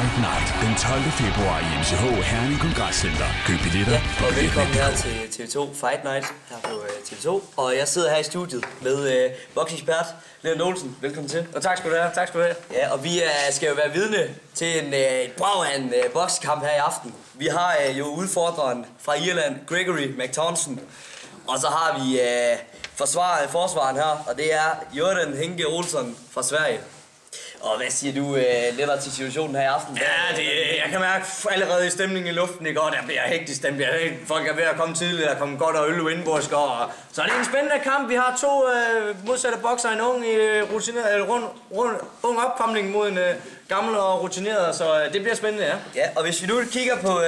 Fight Night den 12. februar i MCH Herning Kongresscenter. Køb billetter. Ja, og velkommen her til TV2 Fight Night her på TV2. Og jeg sidder her i studiet med boksekspert Leon Olsen. Velkommen til. Og tak skal du have, tak skal du have. Ja, og vi skal jo være vidne til et brag af en boksekamp her i aften. Vi har jo udfordreren fra Irland, Gregory McTownson. Og så har vi forsvaren her, og det er Jordan Henke Olsson fra Sverige. Og hvad siger du lidt til situationen her i aften? Ja, jeg kan mærke allerede i stemningen i luften i går, der bliver hektisk. Folk er ved at komme tidligt, der kommer godt og øl og indborsk. Så det er en spændende kamp. Vi har to modsatte bokser, en ung opkomling mod en gammel og rutineret, så det bliver spændende, ja. Ja, og hvis vi nu kigger på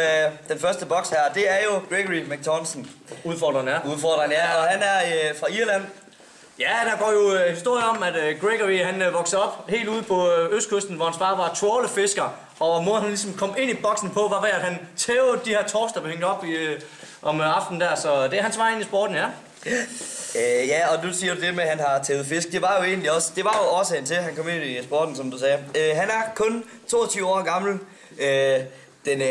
den første boks her, det er jo Gregory McTownson. Udfordreren, ja. Og han er fra Irland. Ja, der går jo historie om, at Gregory han voksede op helt ude på østkysten, hvor hans far var trawlefisker. Og måden han ligesom kom ind i boksen på, var ved at han tævede de her torsk, der blev hængt op om aftenen der. Så det er hans vej ind i sporten, ja. Ja, og du siger det med, at han har tævet fisk. Det var jo egentlig også, det var jo årsagen til, at han kom ind i sporten, som du sagde. Han er kun 22 år gammel, den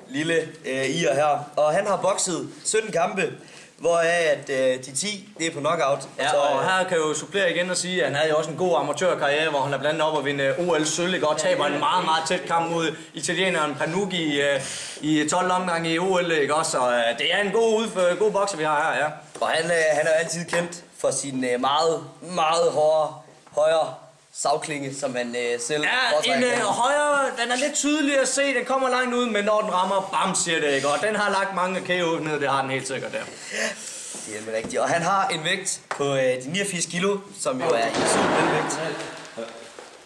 lille irer her. Og han har bokset 17 kampe. Hvoraf at de 10, det er på knockout. Ja, og her kan jeg jo supplere igen og sige, at han havde jo også en god amatørkarriere, hvor han er blandt andet op at vinde OL-sølv, og taber en meget, meget tæt kamp mod italieneren Panucci i 12 omgange i OL, ikke også? Så det er en god bokser, vi har her, ja. Og han er altid kendt for sin meget, meget højre savklinge, som han selv foretrækker. Ja, en højre, den er lidt tydelig at se, den kommer langt ud, men når den rammer, bam, siger det, ikke? Og den har lagt mange KO ned, det har den helt sikkert der. Det er rigtigt. Og han har en vægt på de 89 kilo, som jo er en super vægt.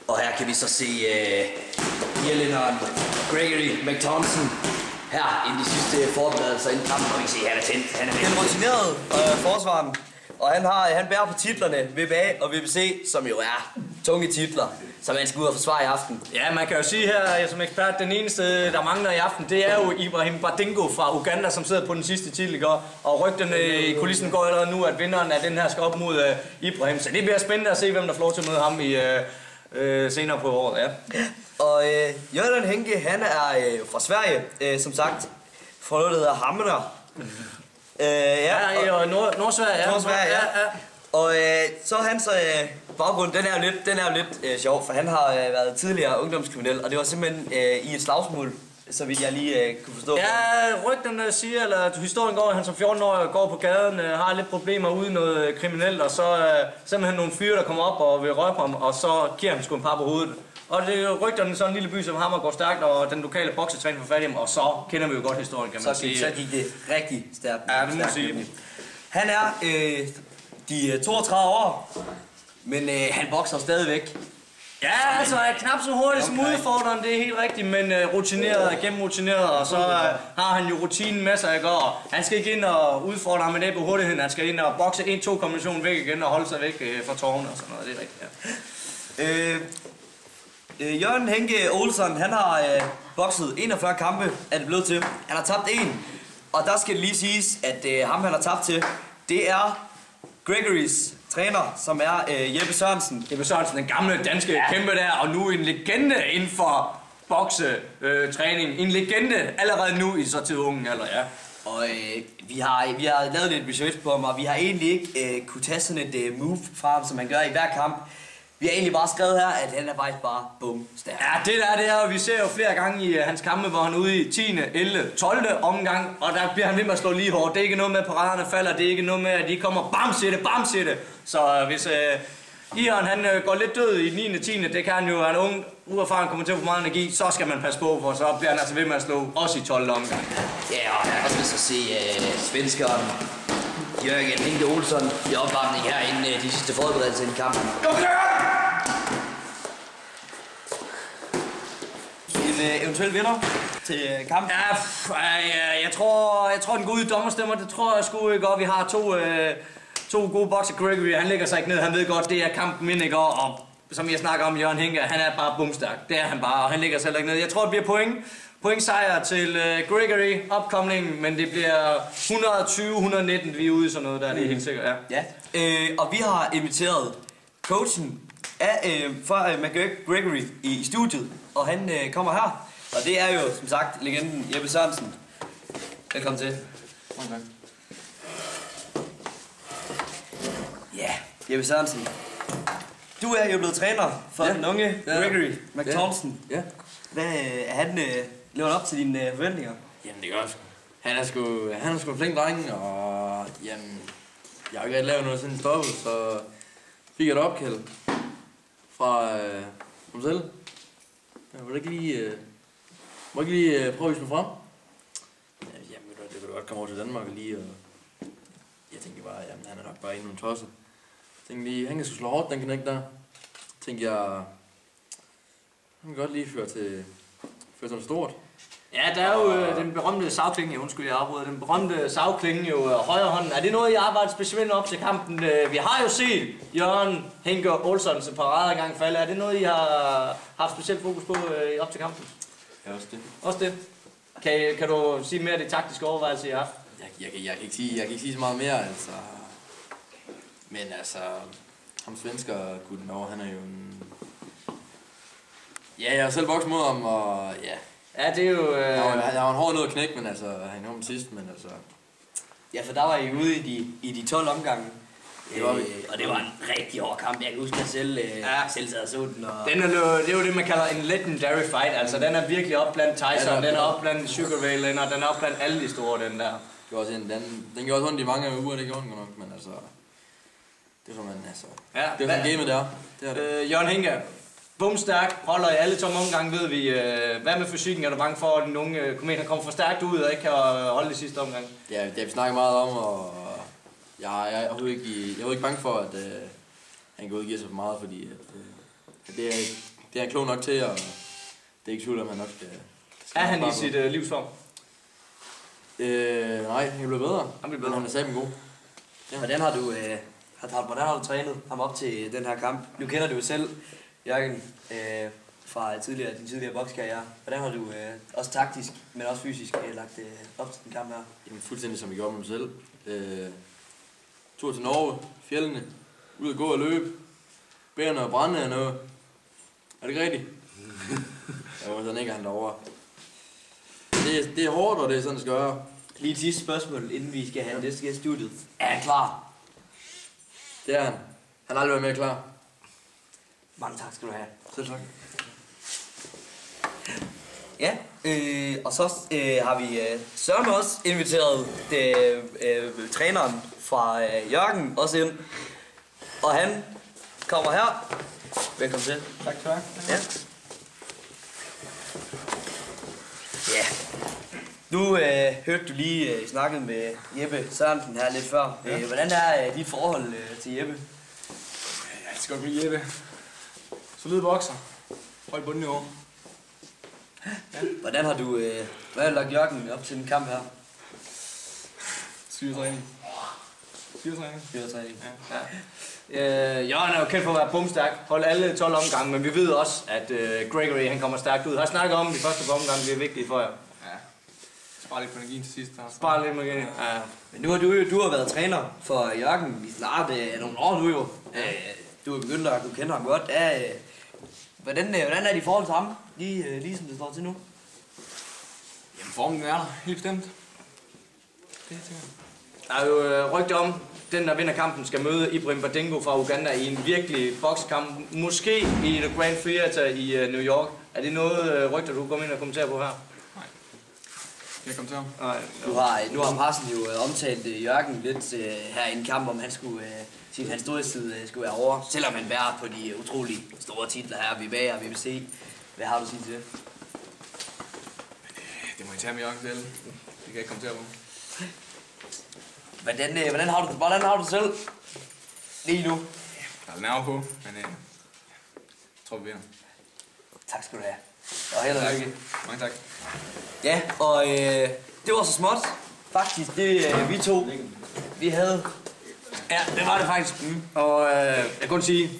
Og her kan vi så se irlænderen Gregory McTownson her i de sidste forberedelser inden kampen, og vi kan se, at han er tændt. Han er den rutinerede forsvaren. Og han bærer på titlerne WBA og WBC, som jo er tunge titler, som han skal ud og forsvare i aften. Ja, man kan jo sige her som ekspert, den eneste, der mangler i aften, det er jo Ibrahim Badingo fra Uganda, som sidder på den sidste titel i går. Og rygterne i kulissen går allerede nu, at vinderen af den her skal op mod Ibrahim. Så det bliver spændende at se, hvem der får lov til at møde ham senere på året. Ja. Og Jordan Henke, han er fra Sverige, som sagt, fra noget, der hedder Hamner. Nordsverige, ja. Nordsverige, ja. Og så hans baggrund, den er jo lidt sjov, for han har været tidligere ungdomskriminel, og det var simpelthen i et slagsmål, så vidt jeg lige kunne forstå. Ja, rygterne siger, eller historien går, at han som 14-årig går på gaden, har lidt problemer uden noget kriminelt, og så simpelthen nogle fyre, der kommer op og vil røbe ham, og så giver han sgu en par på hovedet. Og det rygterne sådan en lille by som Hammer går stærkt, og den lokale boksetræner får fat i ham, og så kender vi jo godt historien, kan man sige. Så gik det rigtig stærkt. Ja, det må man sige. Han er de 32 år, men han bokser stadigvæk. Ja, altså er knap så hurtigt som udfordreren, det er helt rigtigt, men gennemrutineret, og så har han jo rutinen med sig, ikke? Og han skal ikke ind og udfordre ham med det på hurtigheden, han skal ind og bokse 1-2 kombinationen væk igen og holde sig væk fra tårne og sådan noget, det er rigtigt, ja. Jordan Henke Olsson, han har bokset 41 kampe, er det blevet til. Han har tabt 1, og der skal det lige siges, at ham han har tabt til, det er Gregorys træner, som er Jeppe Sørensen. Jeppe Sørensen, den gamle danske kæmpe der, og nu en legende inden for boksetræning. En legende allerede nu i så til unge alder, ja. Og vi har lavet lidt research på ham, og vi har egentlig ikke kunne tage sådan et move fra ham, som han gør i hver kamp. Vi har egentlig bare skrevet her, at han er faktisk bare bum stærk. Ja, det er, og vi ser jo flere gange i hans kampe, hvor han er ude i 10., 11., 12. omgang, og der bliver han ved med at slå lige hårdt. Det er ikke noget med, at paraderne falder, det er ikke noget med, at de kommer bam siger det. Så hvis Iren han går lidt død i 9. 10., det kan han jo, han ung, uerfaren kommer til at få meget energi, så skal man passe på, for så bliver han altså ved med at slå også i 12. omgang. Ja, og jeg også vil så se svenskeren Jørgen Henke Olsson i opvarmning her inden de sidste forberedelser i kampen. En eventuel vinder til kampen? Ja, jeg tror den går ud i dommerstemmer, det tror jeg sgu ikke, og vi har to gode bokser. Gregory, han lægger sig ikke ned, han ved godt, det er kampen ind, ikke, og som jeg snakker om, Jørgen Henke, han er bare bumstærk, det er han bare, og han lægger sig heller ikke ned. Jeg tror, det bliver point-sejr til Gregory opkomningen, men det bliver 120-119, vi er ude i sådan noget der, det er helt sikkert, ja. Og vi har inviteret coachen af, fra McGregor Gregory i studiet. og han kommer her. Og det er jo, som sagt, legenden Jeppe Sørensen. Velkommen til. Okay. Ja, Jeppe Sørensen. Du er jo blevet træner for den unge Gregory McThompson. Ja. Hvad er han levet op til dine forventninger? Jamen det gør sgu. Han er sgu en flink dreng, og jamen, jeg har ikke rigtig lavet noget siden stoppet, så fik jeg et opkald fra ham selv. Jeg må ikke lige prøve at vise mig frem. Jamen det kan du godt komme over til Danmark og lige, og jeg tænkte bare, jamen han er nok bare endnu en tosse. Jeg tænkte lige, han kan sgu slå hårdt, den knæk der. Tænkte jeg, han kan godt lige føre til noget stort. Ja, der er jo den berømte savklinge, undskyld jeg afbryder, den berømte savklinge jo højre hånden. Er det noget, I arbejder specielt op til kampen? Vi har jo set Jørgen Henke Olsons parader gang falde. Er det noget, I har haft specielt fokus på op til kampen? Ja, også det. Også det. Kan du sige mere af det taktiske overvejelse, I har haft? Jeg kan ikke sige så meget mere, altså. Men altså, ham svensker gutten derovre, han er jo en... Ja, jeg har selv vokset mod ham, og ja. Ja, det er jo... Jeg var en hård nød at knække, men altså, han kom sidst, men altså... Ja, for der var I ude i de 12 omgange. Det var vi. Og det var en rigtig hård kamp. Jeg kan huske, at jeg selv sad og så den. Og... Det er jo det, man kalder en legendary fight. Altså, den er virkelig op blandt Tyson, den er op blandt Sugar Ray Leonard, den er op blandt alle de store, den der. Det var også den gjorde også ondt i mange uger, det gjorde den nok, men altså... Det er som man, altså... Ja, det er sådan gamet der. Det er det. Jørgen Henke, bumstærk, holder i alle tomme omgang, ved vi. Hvad med fysikken? Er du bange for, at den unge komet kommer for stærkt ud og ikke kan holde det sidste omgang? Ja, det har vi snakket meget om, og jeg er overhovedet ikke bange for, at han kan udgive sig for meget, fordi at det er han klog nok til, og det er ikke tvivl om, han nok skal er han i sit livsform? Nej, han bliver bedre. Han er sammen god. Ja. Hvordan har du trænet ham op til den her kamp? Nu kender du jo selv Jørgen fra din tidligere bokskarriere. Hvordan har du også taktisk, men også fysisk lagt op til den kamp her? Jamen fuldstændig som vi gjorde med mig selv. Tur til Norge, fjellene, ud og gå og løbe, bærene og brænde og noget. Er det ikke rigtigt? Jeg var sådan ikke han derovre. Det er hårdt, og det er sådan, det skal gøre. Lige et sidste spørgsmål, inden vi skal have næste gæst i studiet. Er han klar? Det er han. Han har aldrig været mere klar. Mange tak skal du have. Selv tak. Ja, og så har vi Søren også inviteret træneren fra Jørgen også ind. Og han kommer her. Velkommen til. Tak. Ja. Ja. Nu hørte du lige snakket med Jeppe Sørensen her lidt før. Ja. Hvordan er dit forhold til Jeppe? Jeg elsker godt med Jeppe. Solid bokser. Høj bundniveau. Ja. Hvordan har du lagt Jørgen op til den kamp her? Syretræning. Ja. Jørgen er jo kendt for at være bumstærk, holde alle 12 omgange, men vi ved også, at Gregory han kommer stærkt ud. Har snakket om, at de første par omgange bliver vigtige for jer. Ja. Spar lidt på energien til sidst. Spar lidt på energien. Ja. Men nu har du har været træner for Jørgen i snart nogle år nu jo. Du er begyndt at kende ham godt. Hvordan er de forhold til ham, lige som det står til nu? Jamen formen er der, helt bestemt. Det tænker jeg. Der er jo rygte om, den der vinder kampen skal møde Ibrahim Badingo fra Uganda i en virkelig boksekamp. Måske i The Grand Theater i New York. Er det noget rygter, du kommer ind og kommenterer på her? Nej. Kan jeg komme til ham? Nej. Nu har pressen jo omtalt Jørgen lidt her i en kamp, om han skulle hans storhedstid skulle være over. Selvom han bærer på de utrolig store titler her, VBA og VBC. Hvad har du at sige til det? Det må I tage med Jørgen selv. Det kan jeg ikke kommentere på. Hvordan har du selv lige nu? Der er nerve på, men jeg tror vi vinder. Tak skal du have. Og held og lykke. Mange tak. Ja, og det var så småt. Faktisk, vi to, vi havde... Ja, det var det faktisk. Og jeg kan kun sige,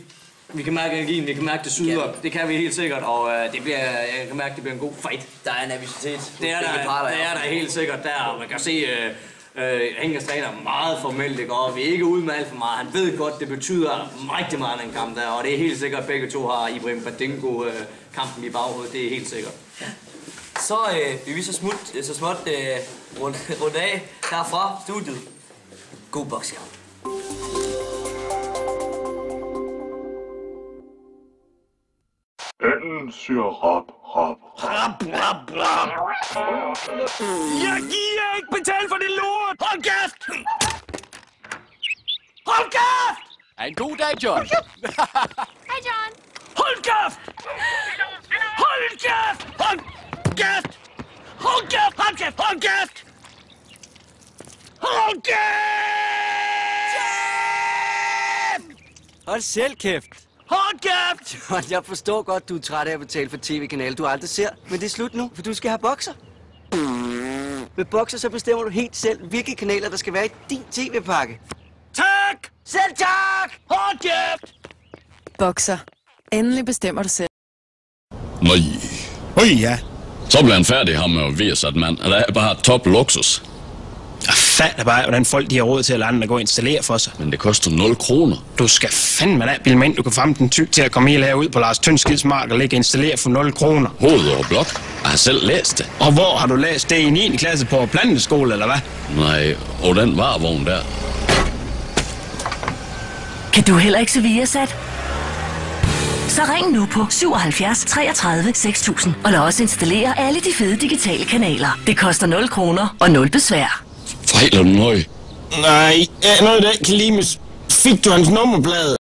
vi kan mærke energien, vi kan mærke det syder. Det kan vi helt sikkert, og jeg kan mærke, det bliver en god fight. Der er nervøsitet. Det er der helt sikkert der, og man kan se Henkers træner er meget formelt, ikke? Og vi er ikke ude med alt for meget. Han ved godt, det betyder rigtig meget en kamp der, og det er helt sikkert, at begge to har Ibrahim Badingo kampen i baghovedet. Det er helt sikkert. Ja. Så vil vi så småt rundt af herfra studiet. God bokskamp. Anden siger rap, rap, rap, rap, rap. Jeg giver ikke betalt for det lort! Hold kæft! Hold kæft! Ha' en god dag, John. Hej, John. Hold kæft! Hold kæft! Hold kæft! Hold kæft! Hold kæft! Hold kæft! Hold kæft! Hold selv kæft. Hold kæft! Jeg forstår godt, du er træt af at betale for tv-kanal, du aldrig ser. Men det er slut nu, for du skal have bokser. Med bokser så bestemmer du helt selv, hvilke kanaler der skal være i din tv-pakke. Tak! Selv tak! Hold kæft! Bokser. Endelig bestemmer du selv. Nej. Ja. Så bliver han færdig, ham med Viasat, mand. Det er bare top luksus. Jeg fatter bare, hvordan folk de har råd til at lade andre gå og installere for sig. Men det koster 0 kroner. Du skal fandme da bilde mig ind, du kan få den tyk til at komme helt herud på Lars Tønskids mark og lægge installere for 0 kroner. Hoved over blok. Jeg har selv læst det. Og hvor har du læst det i 9. klasse på planteskole, eller hvad? Nej, og den varevogn der. Kan du heller ikke se Viasat? Så ring nu på 77 33 6000 og lad os installere alle de fede digitale kanaler. Det koster 0 kroner og 0 besvær. Fejler du noget? Nej, noget der kan lide med. Fik du hans nummerplade?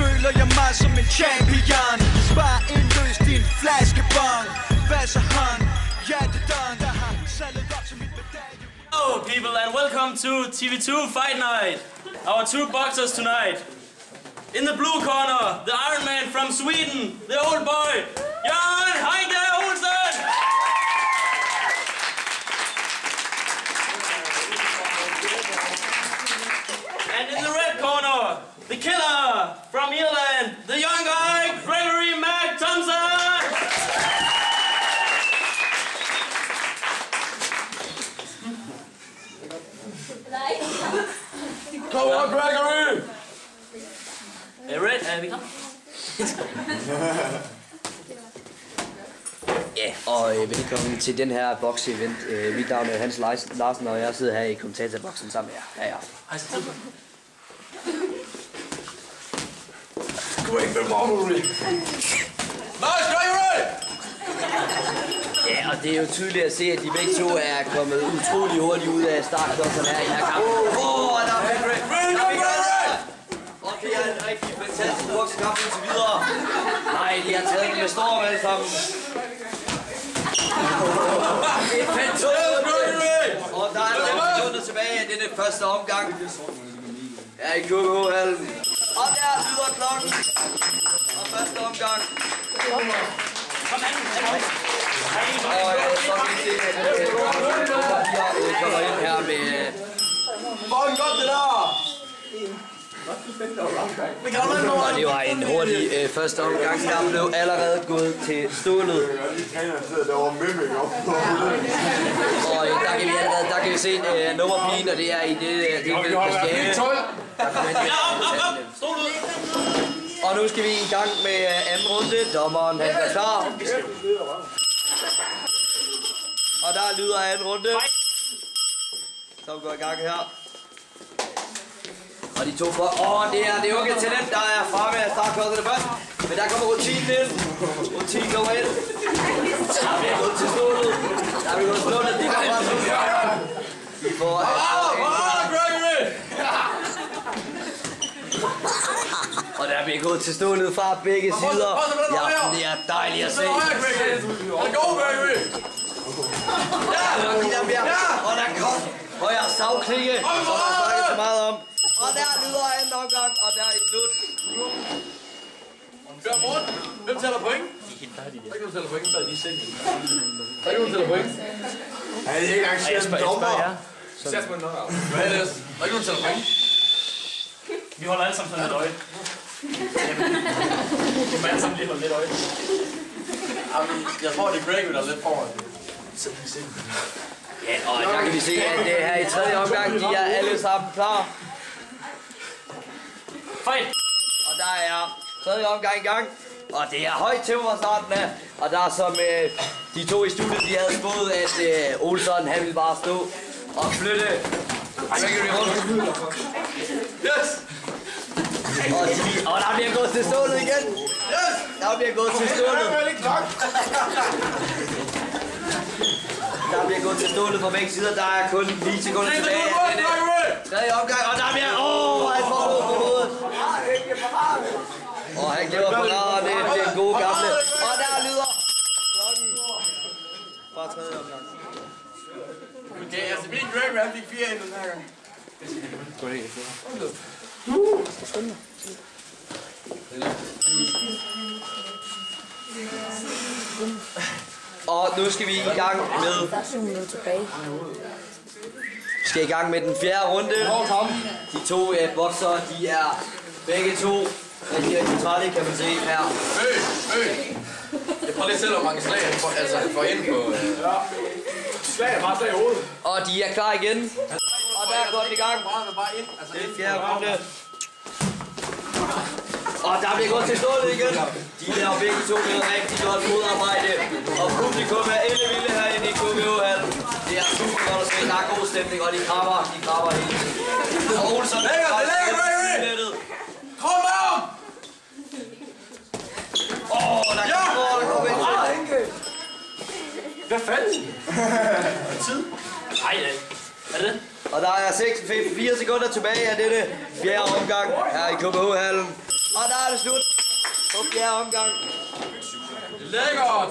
Føler jeg mig som en champion. Spar indløs din flaskebong. Hvad så hånd? Ja, det done. Der har salget op til mit medalje. Hello people and welcome to TV2 Fight Night. Our two boxers tonight. In the blue corner, the Iron Man from Sweden, the old boy, Jan Heike Olsen. And in the red corner, the killer from Ireland, the young guy, Gregory Mac Thompson! Come on, Gregory! Are you ready, Abby? Ja, og velkommen til den her box-event. Mit navn er Hans Larsen, og jeg sidder her i kommentatorboksen sammen med jer her i aften. Great memory! Nice, Gregory! Ja, og det er jo tydeligt at se, at de begge to er kommet utrolig hurtigt ud af startklodserne her i den her kamp. Og der er Gregory! Okay, jeg er en rigtig fantastisk boksekamp indtil videre. Nej, de har taget den med storm alle sammen. Det er fantastisk! Og der er 5 sekunder tilbage af denne første omgang. Ja, i KK-hallen. Og der lyder klokken. Og første omgang. Og så kan vi se, at vi kommer ind her med... Hvor godt det der! Og det var en hurtig første omgang. Der blev allerede gået til stålet. Og der kan vi se nummerpigen, og det er i det kaskade. Og nu skal vi i gang med anden runde. Dommeren han er klar. Og der lyder anden runde. Så vi går i gang her. Og de to folk. Det er det unge talent, der er fremme af startklokkerne først. Men der kommer rutinen ind. Rutinen kommer ind. Der bliver gået til stålet. Der bliver gået til stålet. De kommer bare sådan. De får... Og der bliver gået til stålet fra begge sider. Ja, det er dejligt at se. Og der kom højre savklinge, som jeg snakker så meget om. Og der lyder anden omgang, og der er et slut. Hvem tæller point? Der er ikke nogen tæller point. Der er ikke nogen tæller point. Ja, det er ikke engang sjældent dommer. Sæt på den nok. Hvad er det? Der er ikke nogen tæller point. Vi holder alle sammen sådan lidt øje. Vi må alle sammen lige holde lidt øje. Jeg tror, det er Gregory, der er lidt foran. Ja, og der kan vi se, at det her i tredje omgang, de er alle sammen klar. Fight! Og der er tredje omgang i gang. Og det er højt tempo fra starten af. Og der er som de to i studiet, de havde spået, at Olsson, han ville bare stå og flytte Gregory rundt. Yes! Og der bliver gået til stålet igen. Yes! Der bliver gået til stålet. Der bliver gået til stålet fra begge sider. Der er kun 9 sekunder tilbage. Tredje omgang, og der bliver... han får hovedet på hovedet. Og han giver paraderne. Det er den gode gamle. Og der lyder klokken fra tredje omgang. Okay, altså min Gregory, han fik 4 ind den her gang. Og nu skal vi i gang med... Vi skal i gang med den fjerde runde. De to boksere, de er begge to rigtig trætte, kan man se her. Jeg prøver lige selv, hvor mange slag han får ind på... Slag er bare slag i hovedet. Og de er klar igen. Og der er godt i gang. Det er fjerde runde. Og der bliver gået til stålet igen. De laver begge to med rigtig godt modarbejde. Og publikum er ellevilde herinde i KBH-hallen. Det er super godt at se. Der er god stemning, og de krabber helt. Og Olsson er nettet. Kom om! Der kommer ind. Hvad fanden? Tid? Nej, er det? Og der er 4 sekunder tilbage af dette fjerde omgang her i KBH-hallen. Og der er det slut på fjerde omgang. Lækkert!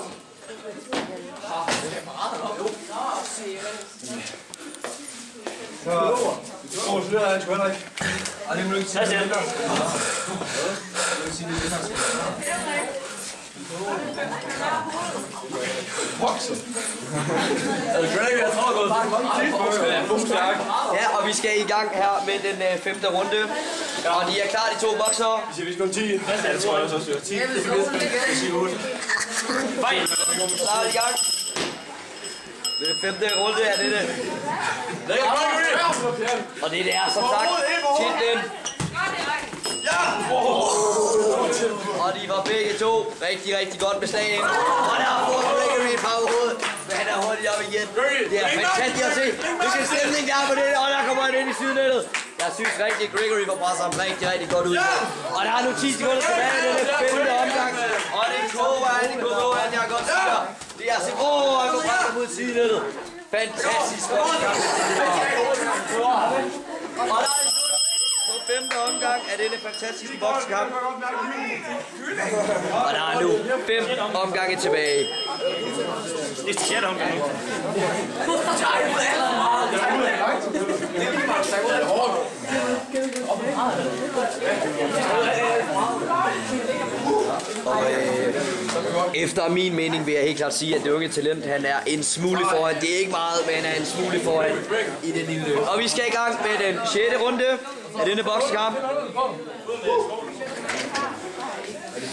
Ja, og vi skal i gang her med den 5. runde. Og de er klar, de to boksere. Vi skal gå 10. Ja, det tror jeg også. 10. Det er 10 8. Fight! Klar i gang. Den 5. runde er dette. Og det er som sagt titlen. Og de var begge to rigtig godt med slagen. Og der får Gregory et par hoved. Men han er hurtigt op igen. Det er fantastisk at se. Hvilken stemning der er på det. Og der kommer han ind i sydnettet. Jeg synes rigtig, at Gregory får presset ham rigtig godt ud. Og der er nu 10 sekunder tilbage i denne 5. omgang. Og det koger han i KBH-hallen, jeg kan godt sige dig. Det er altså, han går frem mod sydnettet. Fantastisk godt. Og der er det slut på 5. omgang af denne fantastiske boksekamp. Og der er nu 5 omgange tilbage. Det er 6. omgang nu. Og efter min mening vil jeg helt klart sige, at det unge talent, han er en smule foran. Det er ikke meget, men han er en smule foran i den lille løb. Og vi skal i gang med den 6. runde af denne boksekamp.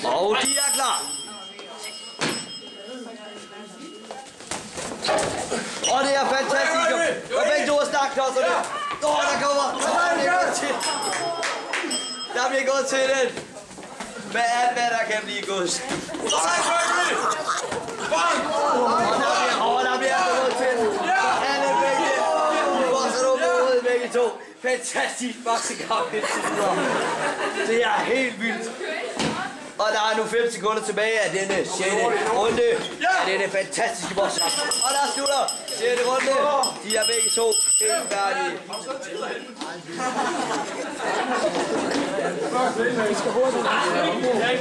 Og de er klar. Og det er fantastisk. Og begge to er startklodserne. Der kommer. Der bliver gået til den. Med alt, hvad der kan blive gået. Og der bliver gået til alle begge. Du får så nogle på hovedet begge 2. Fantastisk boksekamp indtil videre. Det er helt vildt. Og der er nu 5 sekunder tilbage af denne 6. runde. Af denne fantastiske boksekamp. Og der slutter 6. runde. De er begge to helt færdige.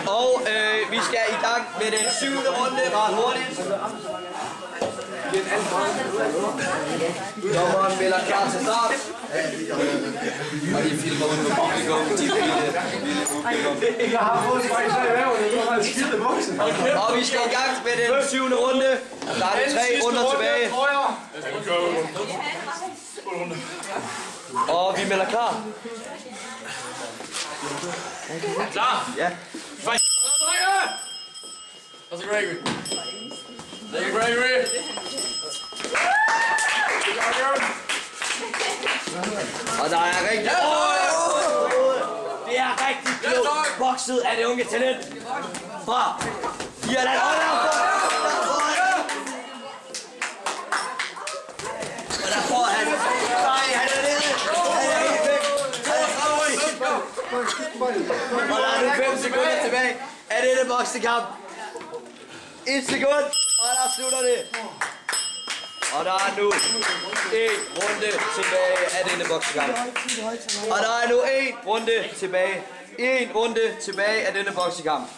Og vi skal i gang med den 7. runde. Ret hurtigt. Dommeren melder klar til start. Og de filmer ud på publikum. Jeg har fået mig så i væven, det var en skide boksen. Og vi skal i gang med den 7. runde. Der er 3 runder tilbage. Og vi melder klar. Klar? Ja. Og så Gregory. Det er Gregory. Og der er rigtig... Det er rigtig klogt bokset af det unge talent fra Irland. Og der får han... Nej, han er nede. Han er helt væk. Og der er nu 5 sekunder tilbage af denne boksekamp. 1 sekund, og der slutter det. Og der er nu 1 runde tilbage af denne boksekamp. Og der er nu 1 runde tilbage. 1 runde tilbage af denne boksekamp.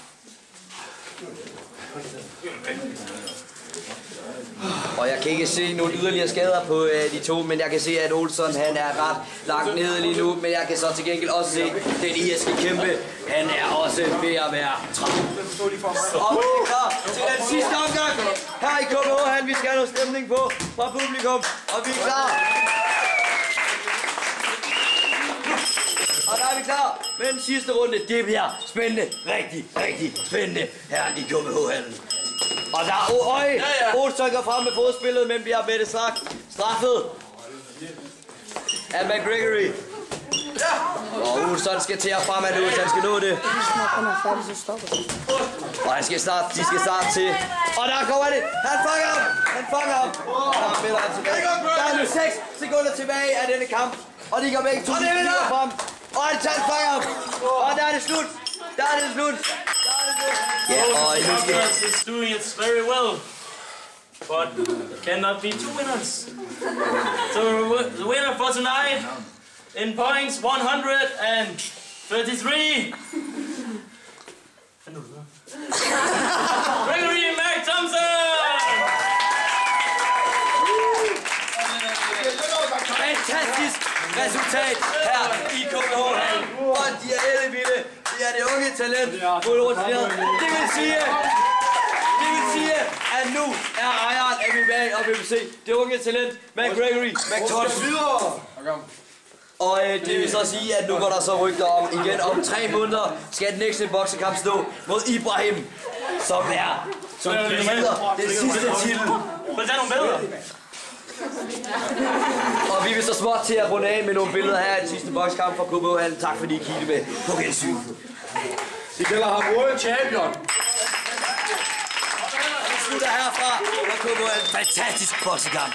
Og jeg kan ikke se nogle yderligere skader på de to, men jeg kan se, at Olsson han er ret langt nede lige nu. Men jeg kan så til gengæld også se, den irske kæmpe, han er også ved at være træt. Og vi er klar til den sidste omgang her i KBH. Vi skal have noget stemning på fra publikum, og vi er klar. Og der er vi klar med den sidste runde. Det bliver spændende, rigtig spændende her i KBH-hallen. Og der er Olsson går frem med fodspillet, men bliver med det straffet af McGregory. Og Olsson skal til at frem af nu, hvis han skal nå det. Og de skal starte til. Og der kommer det. Han fanger ham. Og der spiller han tilbage. Der er nu 6 sekunder tilbage af denne kamp. Og de går begge to frem. Og han fanger ham. Og der er det slut. Progress is doing it very well, but there cannot be 2 winners. So the winner for tonight in points 133. Gregory McThompson. Fantastisk resultat her i KBH-hallen. Og de er ellevilde. Det er det unge talent. Det vil sige, at nu er ejeren af MMA og BBC det unge talent, McGregory McThompson. Og det vil så sige, at nu går der så rygter om igen. Om 3 måneder skal den næste boksekamp stå mod Ibrahim, som kæder den sidste titel. Vil du tage nogle billeder? Og vi vil så småt til at runde af med nogle billeder her i den sidste bokskamp fra KBH-hallen. Tak fordi I kiggede med. På gensyn. Vi kalder ham World Champion. Vi slutter herfra. Og KBH-hallen fantastisk boksekamp.